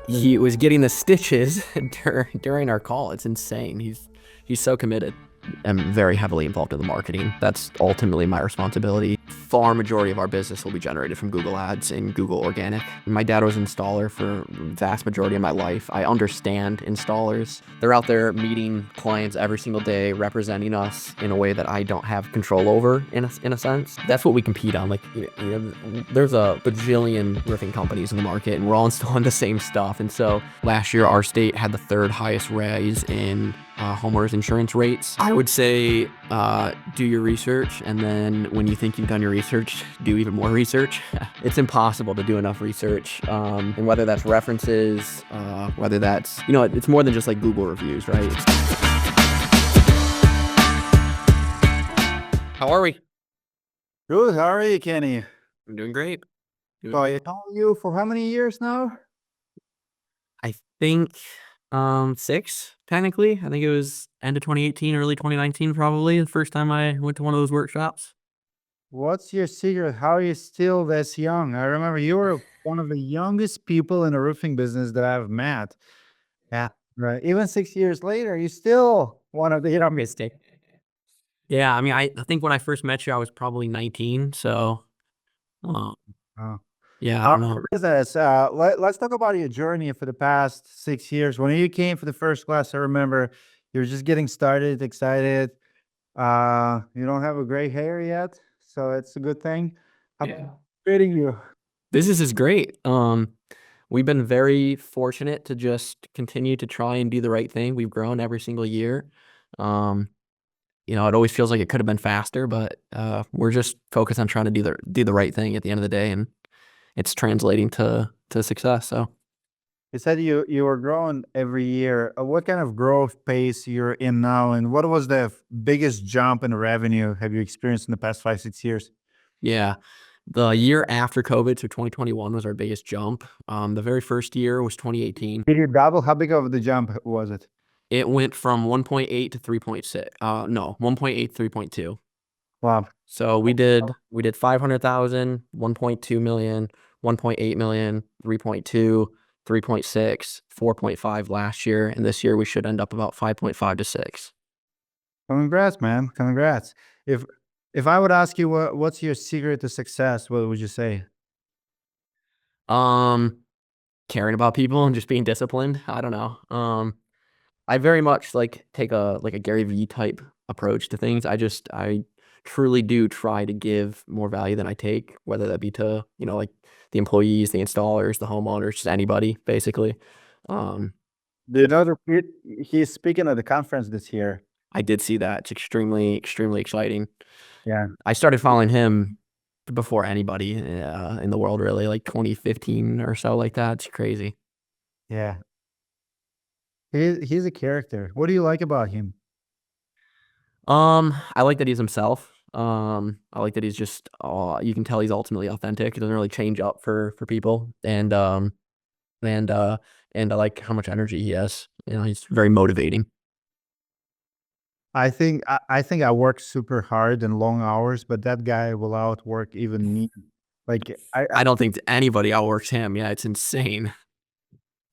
He was getting the stitches during our call. It's insane. He's so committed. I'm very heavily involved in the marketing. That's ultimately my responsibility. Far majority of our business will be generated from Google Ads and Google Organic. My dad was an installer for vast majority of my life. I understand installers. They're out there meeting clients every single day, representing us in a way that I don't have control over in a sense. That's what we compete on. Like, there's a bajillion roofing companies in the market and we're all installing the same stuff. And so last year, our state had the third highest raise in homeowners insurance rates. I would say do your research, and then when you think you've done your research, do even more research. It's impossible to do enough research, and whether that's references, whether that's, it's more than just like Google reviews, right? How are we? Good. How are you, Kenny? I'm doing great. So I know you for how many years now? I think 6 technically. I think it was end of 2018, early 2019, probably the first time I went to one of those workshops. What's your secret? How are you still this young? I remember you were one of the youngest people in the roofing business that I've met. Yeah. Right. Even 6 years later, you're still one of the youngest. Yeah, I mean, I think when I first met you, I was probably 19. So, uh, Oh. yeah, I Our don't know. business. Let's talk about your journey for the past 6 years. When you came for the first class, I remember you were just getting started, excited. You don't have a gray hair yet, so it's a good thing. I'm fitting you. Business is great. We've been very fortunate to just continue to try and do the right thing. We've grown every single year. Um, it always feels like it could have been faster, but we're just focused on trying to do the right thing at the end of the day, and it's translating to success. So. You said you were growing every year. What kind of growth pace you're in now, and what was the biggest jump in revenue have you experienced in the past 5, 6 years? Yeah. The year after COVID, so 2021 was our biggest jump. The very first year was 2018. Did you double? How big of the jump was it? It went from 1.8 to 3.6. No, 1.8 to 3.2. Wow. So we did 500,000, 1.2 million, 1.8 million, 3.2, 3.6, 4.5 last year, and this year we should end up about 5.5 to 6. Congrats, man. Congrats. If if I would ask you what's your secret to success, what would you say? Um, Caring about people and just being disciplined. I don't know. I very much take a Gary Vee type approach to things. I truly do try to give more value than I take, whether that be to, like the employees, the installers, the homeowners, just anybody basically. Um, The other he's speaking at the conference this year. I did see that. It's extremely, extremely exciting. Yeah. I started following him before anybody in the world, really, like 2015 or so, like that. It's crazy. Yeah. He's a character. What do you like about him? I like that he's himself. I like that he's just, you can tell he's ultimately authentic. He doesn't really change up for people, and and I like how much energy he has. He's very motivating. I think I work super hard and long hours, but that guy will outwork even me. Like I I don't think anybody outworks him. Yeah, it's insane.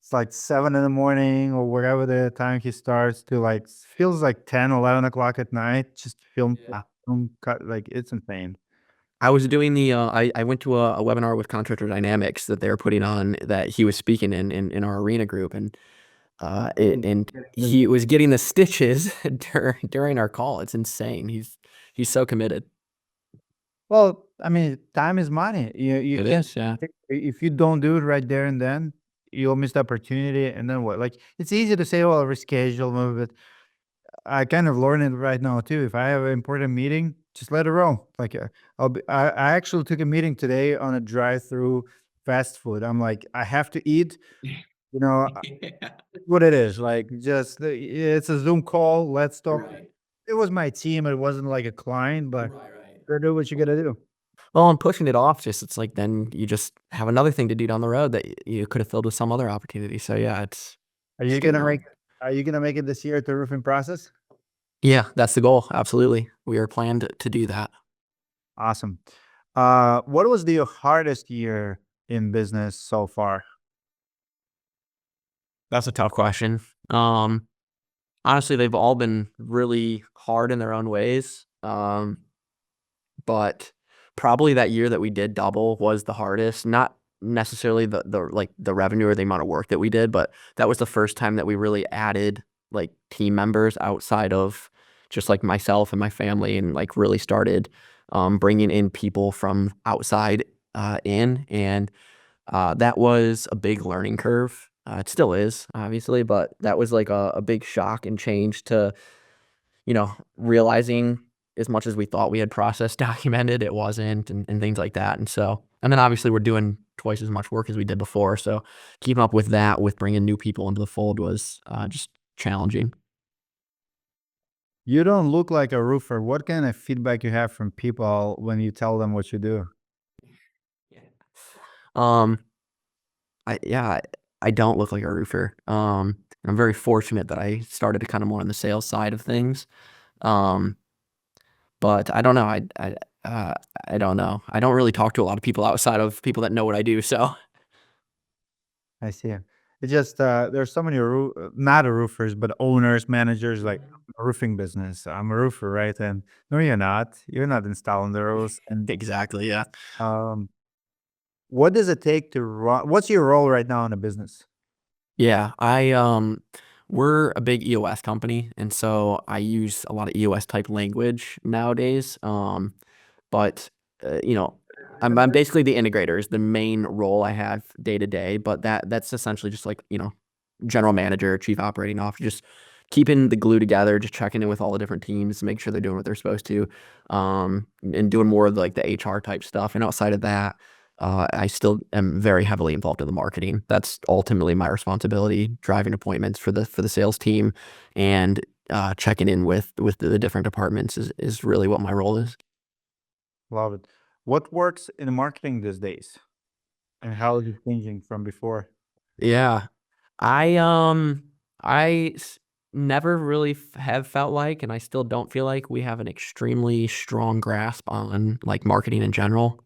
it's like 7 in the morning or whatever the time he starts to like feels like 10, 11 o'clock at night. Just film cut like it's insane. I was doing I went to a webinar with Contractor Dynamics that they were putting on that he was speaking in our arena group, and he was getting the stitches during our call. It's insane. He's so committed. Well, I mean, time is money. You It can't is, yeah. if you don't do it right there and then, you'll miss the opportunity. And then what? Like it's easy to say, "Well, reschedule, move it." I kind of learn it right now too. If I have an important meeting, just let it roll. Like I actually took a meeting today on a drive-through fast food. I'm like, I have to eat. You know what it is. Like just it's a Zoom call. Let's talk. Right. It was my team. It wasn't like a client, but Right, right. gotta do what you gotta do. Well, and pushing it off, just it's like then you just have another thing to do down the road that you could have filled with some other opportunity. So yeah, it's Are you just getting gonna make on. are you gonna make it this year to roofing process? Yeah, that's the goal. Absolutely. We are planned to do that. Awesome. What was the hardest year in business so far? That's a tough question. Um, Honestly, they've all been really hard in their own ways. But probably that year that we did double was the hardest. Not necessarily the revenue or the amount of work that we did, but that was the first time that we really added like team members outside of just like myself and my family, and like really started bringing in people from outside in, and that was a big learning curve. It still is, obviously, but that was like a big shock and change to, realizing as much as we thought we had process documented, it wasn't, and things like that. And then obviously we're doing twice as much work as we did before. So keeping up with that, with bringing new people into the fold was just challenging. You don't look like a roofer. What kind of feedback you have from people when you tell them what you do? Yeah. Um, I don't look like a roofer. I'm very fortunate that I started kind of more on the sales side of things. Um, but I don't know. Uh, I don't know. I don't really talk to a lot of people outside of people that know what I do. So I see. It's just there's so many not roofers, but owners, managers like a roofing business. I'm a roofer, right? And no, you're not. You're not installing the roofs. And exactly, yeah. um, what does it take to run? What's your role right now in a business? Yeah, we're a big EOS company, and so I use a lot of EOS type language nowadays. But you know, I'm basically the integrator is the main role I have day to day. But that's essentially just like general manager, chief operating officer, just keeping the glue together, just checking in with all the different teams, make sure they're doing what they're supposed to, and doing more of like the HR type stuff. And outside of that, I still am very heavily involved in the marketing. That's ultimately my responsibility, driving appointments for the sales team, and checking in with the different departments is really what my role is. Love it. What works in marketing these days, and how is it changing from before? Yeah. I um I s- never really have felt like, and I still don't feel like we have an extremely strong grasp on like marketing in general.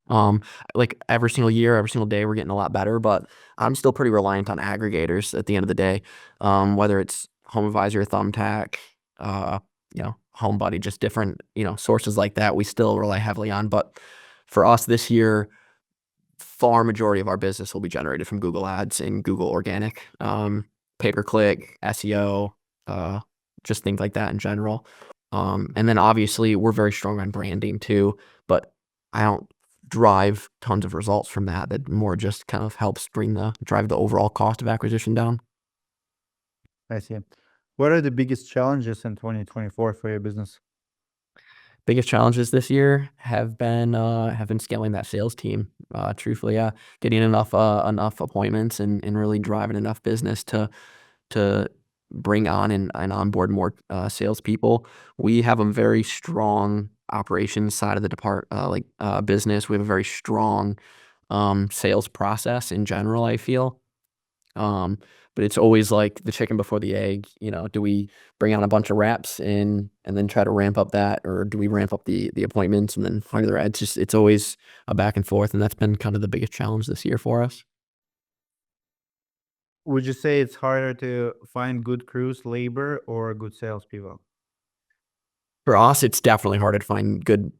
Um, like every single year, every single day, we're getting a lot better, but I'm still pretty reliant on aggregators at the end of the day. Whether it's HomeAdvisor, Thumbtack, HomeBuddy, just different sources like that, we still rely heavily on. But for us this year, far majority of our business will be generated from Google Ads and Google Organic, pay per click, SEO, uh, just things like that in general. And then obviously we're very strong on branding too, but I don't drive tons of results from that. That more just kind of helps drive the overall cost of acquisition down. I see. What are the biggest challenges in 2024 for your business? Biggest challenges this year have been scaling that sales team. Truthfully, yeah, getting enough appointments, and really driving enough business to bring on and onboard more salespeople. We have a very strong operations side of the business. We have a very strong sales process in general, I feel. Um, but it's always like the chicken before the egg. Do we bring on a bunch of reps and then try to ramp up that, or do we ramp up the appointments and then hire the reps? It's always a back and forth, and that's been kind of the biggest challenge this year for us. Would you say it's harder to find good crews, labor, or good salespeople? For us, it's definitely harder to find good,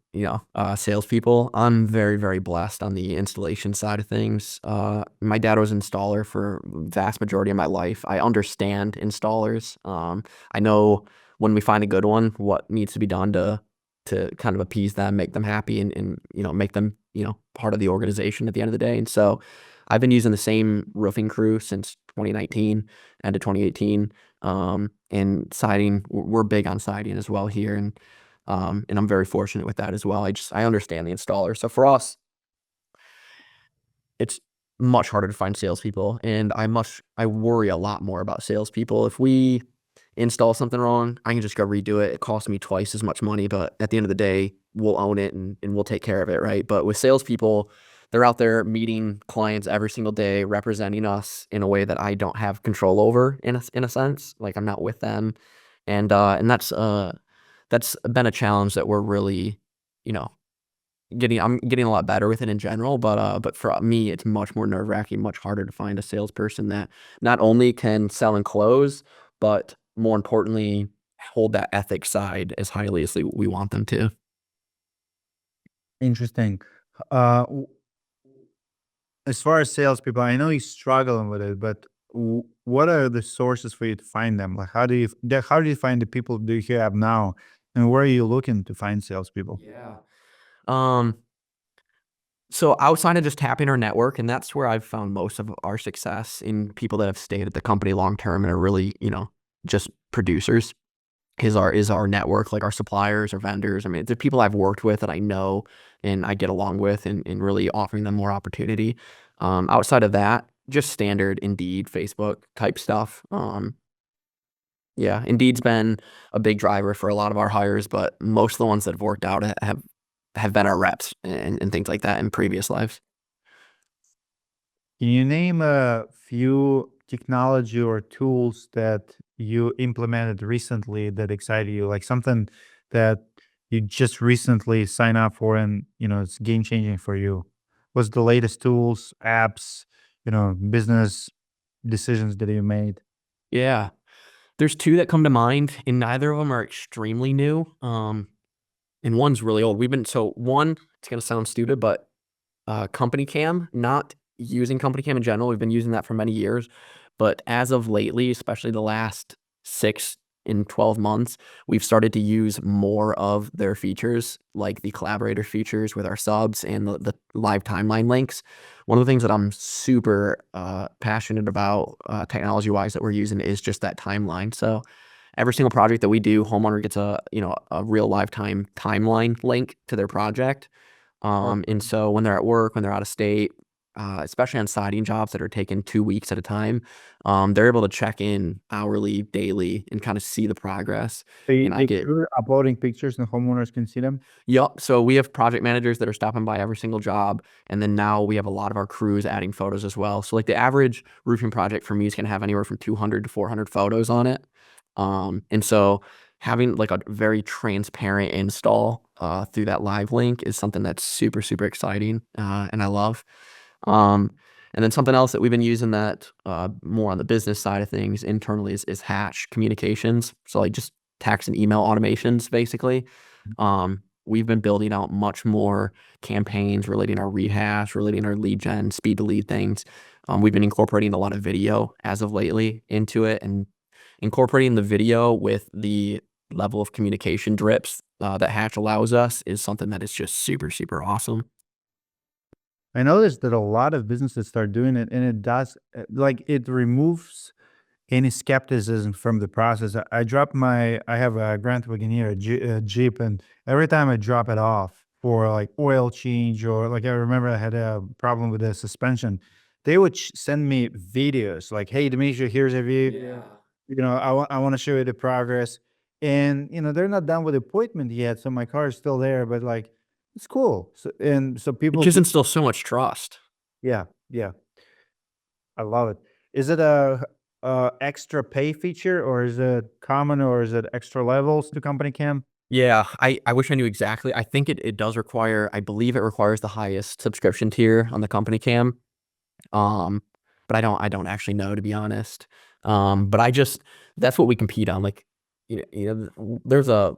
salespeople. I'm very, very blessed on the installation side of things. My dad was an installer for vast majority of my life. I understand installers. I know when we find a good one, what needs to be done to kind of appease them, make them happy, and make them part of the organization at the end of the day. And so, I've been using the same roofing crew since 2019, end of 2018. And siding, we're big on siding as well here, and I'm very fortunate with that as well. I understand the installer. So for us, it's much harder to find salespeople, and I worry a lot more about salespeople. If we install something wrong, I can just go redo it. It costs me twice as much money, but at the end of the day, we'll own it, and we'll take care of it, right? But with salespeople, they're out there meeting clients every single day, representing us in a way that I don't have control over, in a sense. Like I'm not with them, and that's been a challenge that we're really, you know I'm getting a lot better with it in general, but for me, it's much more nerve-wracking, much harder to find a salesperson that not only can sell and close, but more importantly, hold that ethics side as highly as we want them to. Interesting. Uh, w- as far as salespeople, I know you're struggling with it, but what are the sources for you to find them? Like, how do you find the people do you have now, and where are you looking to find salespeople? Yeah. Um, so outside of just tapping our network, and that's where I've found most of our success in people that have stayed at the company long term and are really, just producers. Is our network, like our suppliers or vendors. I mean, the people I've worked with that I know and I get along with, and really offering them more opportunity. Outside of that, just standard Indeed, Facebook type stuff. Yeah, Indeed's been a big driver for a lot of our hires, but most of the ones that have worked out have been our reps and things like that in previous lives. Can you name a few technology or tools that you implemented recently that excited you? Like something that you just recently signed up for and it's game changing for you. What's the latest tools, apps, business decisions that you made? Yeah, there's two that come to mind, and neither of them are extremely new. And one's really old. One, it's gonna sound stupid, but Company Cam, not using Company Cam in general. We've been using that for many years, but as of lately, especially the last 6 and 12 months, we've started to use more of their features, like the collaborator features with our subs and the live timeline links. One of the things that I'm super passionate about technology-wise that we're using is just that timeline. So every single project that we do, homeowner gets a real lifetime timeline link to their project. And Perfect. so when they're at work, when they're out of state, especially on siding jobs that are taking 2 weeks at a time, they're able to check in hourly, daily, and kind of see the progress. And I They get you're uploading pictures and homeowners can see them. Yup. So we have project managers that are stopping by every single job, and then now we have a lot of our crews adding photos as well. So like the average roofing project for me is gonna have anywhere from 200 to 400 photos on it. And so having like a very transparent install through that live link is something that's super, super exciting, and I love. Um, and then something else that we've been using that more on the business side of things internally is Hatch communications. So like just text and email automations, basically. We've been building out much more campaigns relating our rehash, relating our lead gen, speed to lead things. We've been incorporating a lot of video as of lately into it, and incorporating the video with the level of communication drips that Hatch allows us is something that is just super, super awesome. I noticed that a lot of businesses start doing it, and it does like it removes any skepticism from the process. I have a Grand Wagoneer, a Jeep, and every time I drop it off for like oil change or like I remember I had a problem with the suspension, they would send me videos like, "Hey, Demetri, here's a view. Yeah. I want to show you the progress." And they're not done with the appointment yet, so my car is still there, but like it's cool. So It people, just instills so much trust. yeah, yeah. I love it. Is it a extra pay feature, or is it common, or is it extra levels to company cam? Yeah, I wish I knew exactly. I think it does require, I believe it requires the highest subscription tier on the company cam. Um, but I don't actually know, to be honest. But that's what we compete on. Like, there's a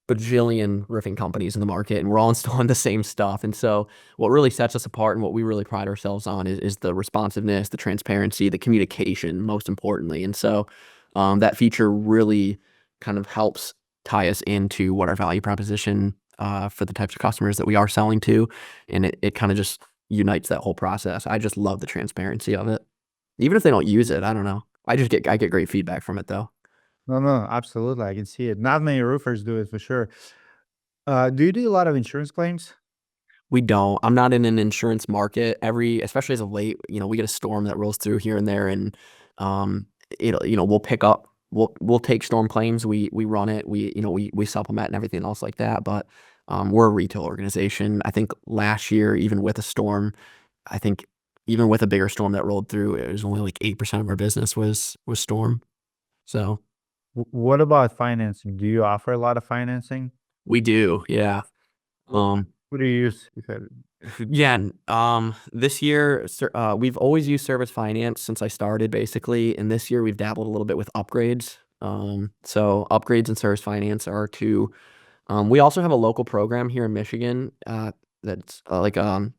bajillion roofing companies in the market, and we're all installing the same stuff. And so what really sets us apart and what we really pride ourselves on is the responsiveness, the transparency, the communication, most importantly. And so that feature really kind of helps tie us into what our value proposition for the types of customers that we are selling to. And it kind of just unites that whole process. I just love the transparency of it. Even if they don't use it, I don't know. I get great feedback from it though. No, no, absolutely. I can see it. Not many roofers do it for sure. Do you do a lot of insurance claims? We don't. I'm not in an insurance market. Especially as of late, we get a storm that rolls through here and there, and um, we'll pick up. We'll take storm claims. We run it. We supplement and everything else like that. But we're a retail organization. I think last year, even with a storm, I think even with a bigger storm that rolled through, it was only like 8% of our business was storm. So What about financing? Do you offer a lot of financing? we do, yeah. What do you use? You said Yeah, this year, we've always used service finance since I started, basically, and this year we've dabbled a little bit with upgrades. So upgrades and service finance are two. We also have a local program here in Michigan, that's like a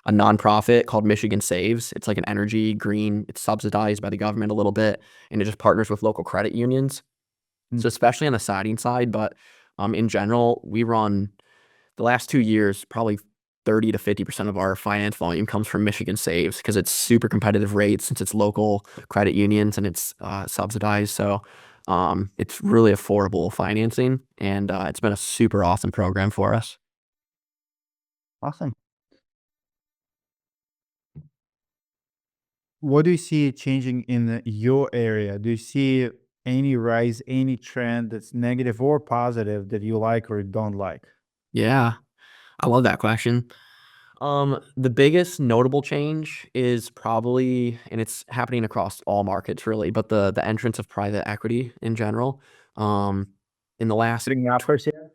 nonprofit called Michigan Saves. It's like an energy green. It's subsidized by the government a little bit, and it just partners with local credit unions. Mm. So especially on the siding side, but in general, we run the last 2 years, probably 30 to 50% of our finance volume comes from Michigan Saves because it's super competitive rates since it's local credit unions and it's subsidized. So it's really affordable financing, and it's been a super awesome program for us. Awesome. What do you see changing in your area? Do you see any rise, any trend that's negative or positive that you like or don't like? Yeah, I love that question. The biggest notable change is probably, and it's happening across all markets really, but the entrance of private equity in general. Um, in the last Putting offers here?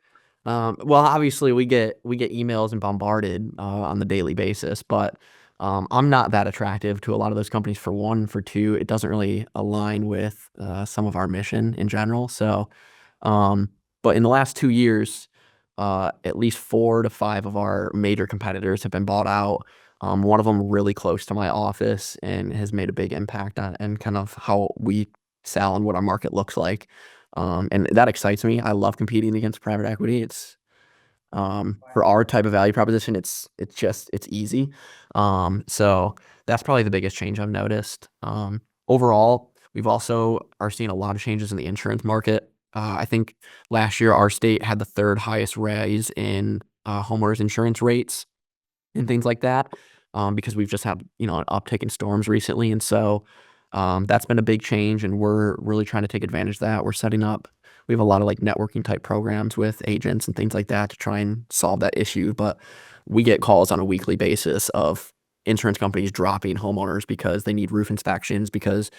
Well, obviously we get emails and bombarded on the daily basis, but I'm not that attractive to a lot of those companies. For one, for two, it doesn't really align with some of our mission in general. So, um, but in the last 2 years, at least 4 to 5 of our major competitors have been bought out. One of them really close to my office and has made a big impact on and kind of how we sell and what our market looks like. And that excites me. I love competing against private equity. It's for our type of value proposition, it's easy. So that's probably the biggest change I've noticed. Overall, we've also are seeing a lot of changes in the insurance market. I think last year our state had the third highest rise in homeowners insurance rates and things like that, because we've just had an uptick in storms recently, and so that's been a big change, and we're really trying to take advantage of that. We're setting up. We have a lot of like networking type programs with agents and things like that to try and solve that issue. But we get calls on a weekly basis of insurance companies dropping homeowners because they need roof inspections because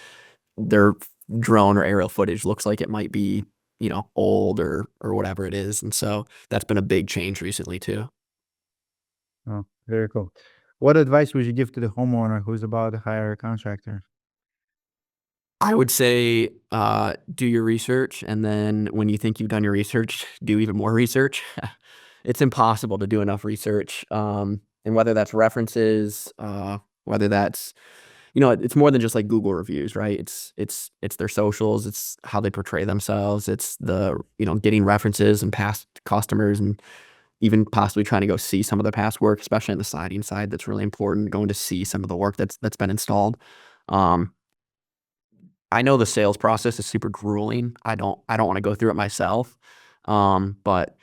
their drone or aerial footage looks like it might be old or whatever it is, and so that's been a big change recently too. Oh, very cool. What advice would you give to the homeowner who's about to hire a contractor? I would say, do your research, and then when you think you've done your research, do even more research. It's impossible to do enough research, and whether that's references, whether that's it's more than just like Google reviews, right? It's their socials, it's how they portray themselves, it's the getting references and past customers, and even possibly trying to go see some of the past work, especially on the siding side. That's really important. Going to see some of the work that's been installed. Um, I know the sales process is super grueling. I don't wanna go through it myself. But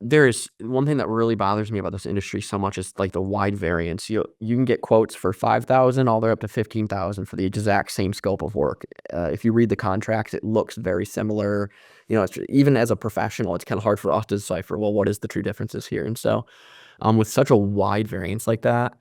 there is one thing that really bothers me about this industry so much is, like, the wide variance. You can get quotes for 5,000 all the way up to 15,000 for the exact same scope of work. If you read the contracts, it looks very similar. It's even as a professional, it's kinda hard for us to decipher, well, what is the true differences here? And so, with such a wide variance like that,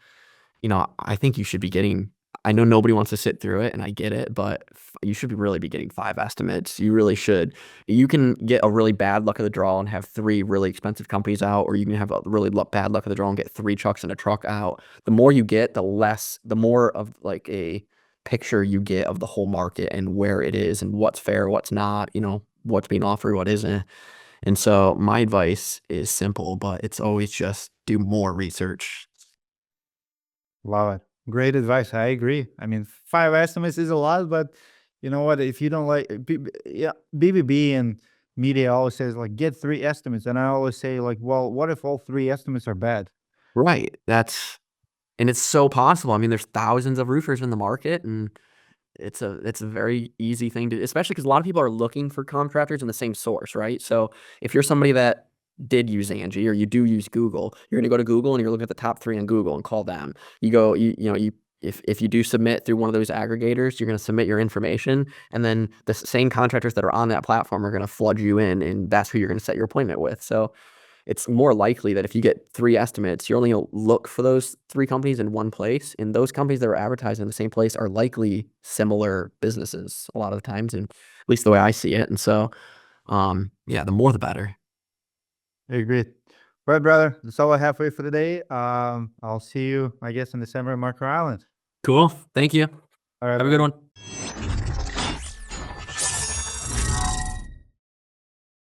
I think you should be getting. I know nobody wants to sit through it, and I get it, but you should really be getting 5 estimates. You really should. You can get a really bad luck of the draw and have 3 really expensive companies out, or you can have a really bad luck of the draw and get 3 trucks and a truck out. The more you get, the more of like a picture you get of the whole market and where it is and what's fair, what's not, what's being offered, what isn't. And so my advice is simple, but it's always just do more research. Love it. Great advice. I agree. I mean, 5 estimates is a lot, but you know what? If you don't like, yeah, BBB and media always says like get 3 estimates, and I always say like, well, what if all 3 estimates are bad? Right. And it's so possible. I mean, there's thousands of roofers in the market, and it's a very easy thing to, especially because a lot of people are looking for contractors in the same source, right? So if you're somebody that did use Angie or you do use Google, you're gonna go to Google and you're looking at the top 3 on Google and call them. You go, you know, you if you do submit through one of those aggregators, you're gonna submit your information, and then the same contractors that are on that platform are gonna flood you in, and that's who you're gonna set your appointment with. So it's more likely that if you get 3 estimates, you're only gonna look for those 3 companies in one place, and those companies that are advertising in the same place are likely similar businesses a lot of the times, and at least the way I see it, and so, yeah, the more the better. I agree. Right, brother. That's all I have for you for today. I'll see you, I guess, in December at Marker Island. Cool. Thank you. All right, Have a good buddy. one.